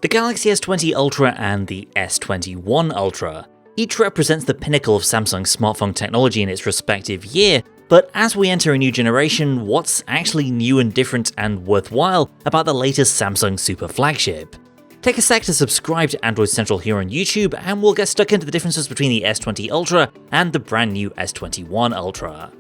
The Galaxy S20 Ultra and the S21 Ultra. Each represents the pinnacle of Samsung's smartphone technology in its respective year, but as we enter a new generation, what's actually new and different and worthwhile about the latest Samsung super flagship? Take a sec to subscribe to Android Central here on YouTube, and we'll get stuck into the differences between the S20 Ultra and the brand new S21 Ultra.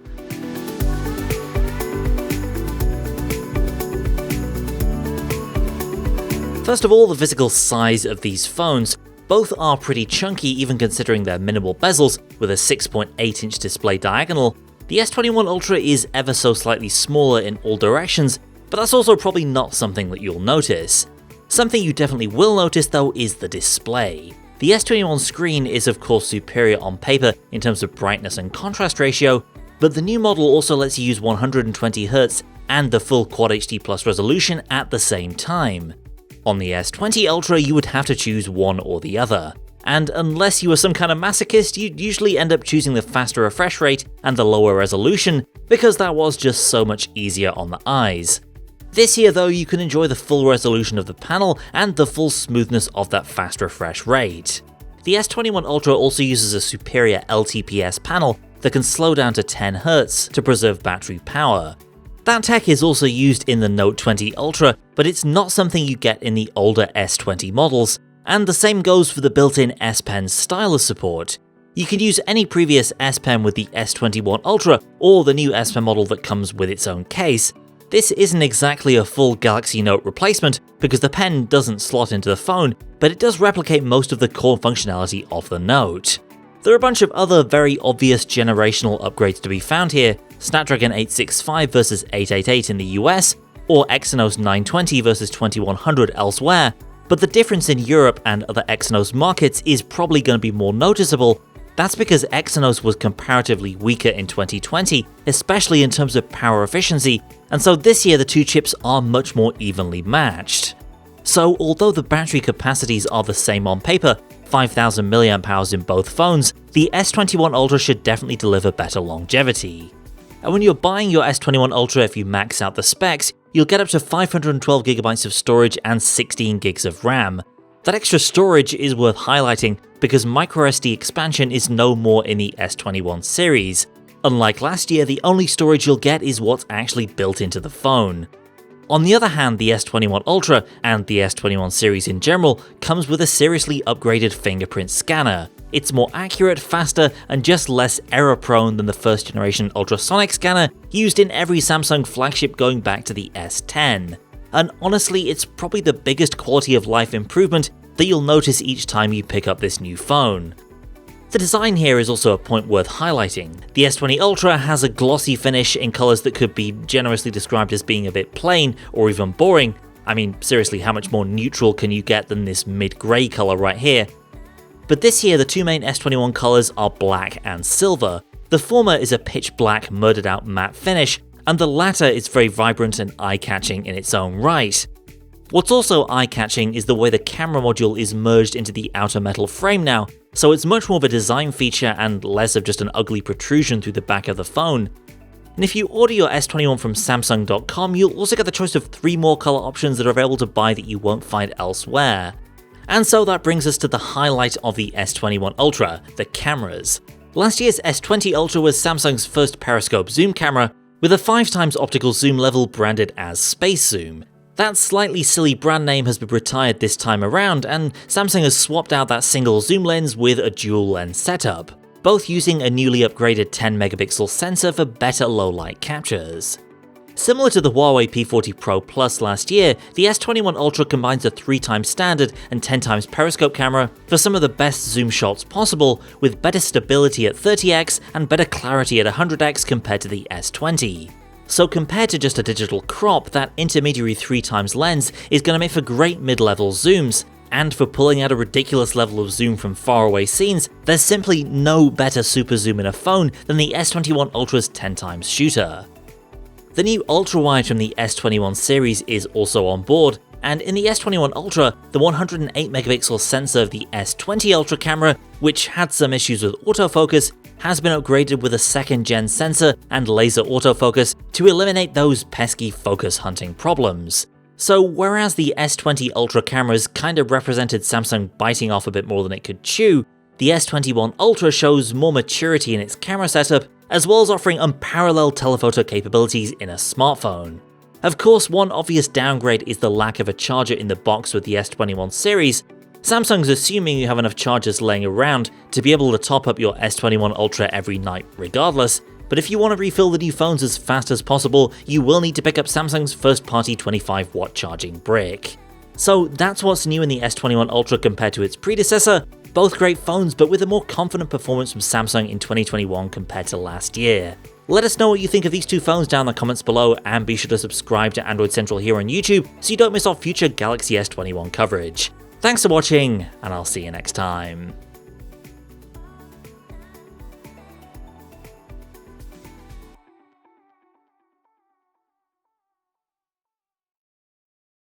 First of all, the physical size of these phones. Both are pretty chunky even considering their minimal bezels, with a 6.8-inch display diagonal. The S21 Ultra is ever so slightly smaller in all directions, but that's also probably not something that you'll notice. Something you definitely will notice though is the display. The S21 screen is of course superior on paper in terms of brightness and contrast ratio, but the new model also lets you use 120Hz and the full Quad HD Plus resolution at the same time. On the S20 Ultra, you would have to choose one or the other. And unless you were some kind of masochist, you'd usually end up choosing the faster refresh rate and the lower resolution, because that was just so much easier on the eyes. This year though, you can enjoy the full resolution of the panel and the full smoothness of that fast refresh rate. The S21 Ultra also uses a superior LTPS panel that can slow down to 10Hz to preserve battery power. That tech is also used in the Note 20 Ultra, but it's not something you get in the older S20 models, and the same goes for the built-in S Pen stylus support. You can use any previous S Pen with the S21 Ultra or the new S Pen model that comes with its own case. This isn't exactly a full Galaxy Note replacement because the pen doesn't slot into the phone, but it does replicate most of the core functionality of the Note. There are a bunch of other very obvious generational upgrades to be found here, Snapdragon 865 versus 888 in the US, or Exynos 920 versus 2100 elsewhere, but the difference in Europe and other Exynos markets is probably going to be more noticeable. That's because Exynos was comparatively weaker in 2020, especially in terms of power efficiency, and so this year the two chips are much more evenly matched. So although the battery capacities are the same on paper, 5000 mAh in both phones, the S21 Ultra should definitely deliver better longevity. And when you're buying your S21 Ultra, if you max out the specs, you'll get up to 512GB of storage and 16GB of RAM. That extra storage is worth highlighting because microSD expansion is no more in the S21 series. Unlike last year, the only storage you'll get is what's actually built into the phone. On the other hand, the S21 Ultra, and the S21 series in general, comes with a seriously upgraded fingerprint scanner. It's more accurate, faster, and just less error-prone than the first generation ultrasonic scanner used in every Samsung flagship going back to the S10. And honestly, it's probably the biggest quality of life improvement that you'll notice each time you pick up this new phone. The design here is also a point worth highlighting. The S20 Ultra has a glossy finish in colours that could be generously described as being a bit plain or even boring. I mean, seriously, how much more neutral can you get than this mid-grey colour right here? But this year, the two main S21 colours are black and silver. The former is a pitch black, murdered out matte finish, and the latter is very vibrant and eye-catching in its own right. What's also eye-catching is the way the camera module is merged into the outer metal frame now, so it's much more of a design feature and less of just an ugly protrusion through the back of the phone. And if you order your S21 from Samsung.com, you'll also get the choice of 3 more colour options that are available to buy that you won't find elsewhere. And so that brings us to the highlight of the S21 Ultra, the cameras. Last year's S20 Ultra was Samsung's first periscope zoom camera, with a 5x optical zoom level branded as Space Zoom. That slightly silly brand name has been retired this time around, and Samsung has swapped out that single zoom lens with a dual lens setup, both using a newly upgraded 10MP sensor for better low-light captures. Similar to the Huawei P40 Pro Plus last year, the S21 Ultra combines a 3x standard and 10x periscope camera for some of the best zoom shots possible, with better stability at 30x and better clarity at 100x compared to the S20. So compared to just a digital crop, that intermediary 3x lens is going to make for great mid-level zooms, and for pulling out a ridiculous level of zoom from faraway scenes, there's simply no better super zoom in a phone than the S21 Ultra's 10x shooter. The new ultra-wide from the S21 series is also on board, and in the S21 Ultra, the 108MP sensor of the S20 Ultra camera, which had some issues with autofocus, has been upgraded with a 2nd-gen sensor and laser autofocus to eliminate those pesky focus hunting problems. So whereas the S20 Ultra cameras kind of represented Samsung biting off a bit more than it could chew, the S21 Ultra shows more maturity in its camera setup, as well as offering unparalleled telephoto capabilities in a smartphone. Of course, one obvious downgrade is the lack of a charger in the box with the S21 series. Samsung's assuming you have enough chargers laying around to be able to top up your S21 Ultra every night regardless, but if you want to refill the new phones as fast as possible, you will need to pick up Samsung's first-party 25-watt charging brick. So that's what's new in the S21 Ultra compared to its predecessor. Both great phones, but with a more confident performance from Samsung in 2021 compared to last year. Let us know what you think of these two phones down in the comments below, and be sure to subscribe to Android Central here on YouTube so you don't miss our future Galaxy S21 coverage. Thanks for watching, and I'll see you next time.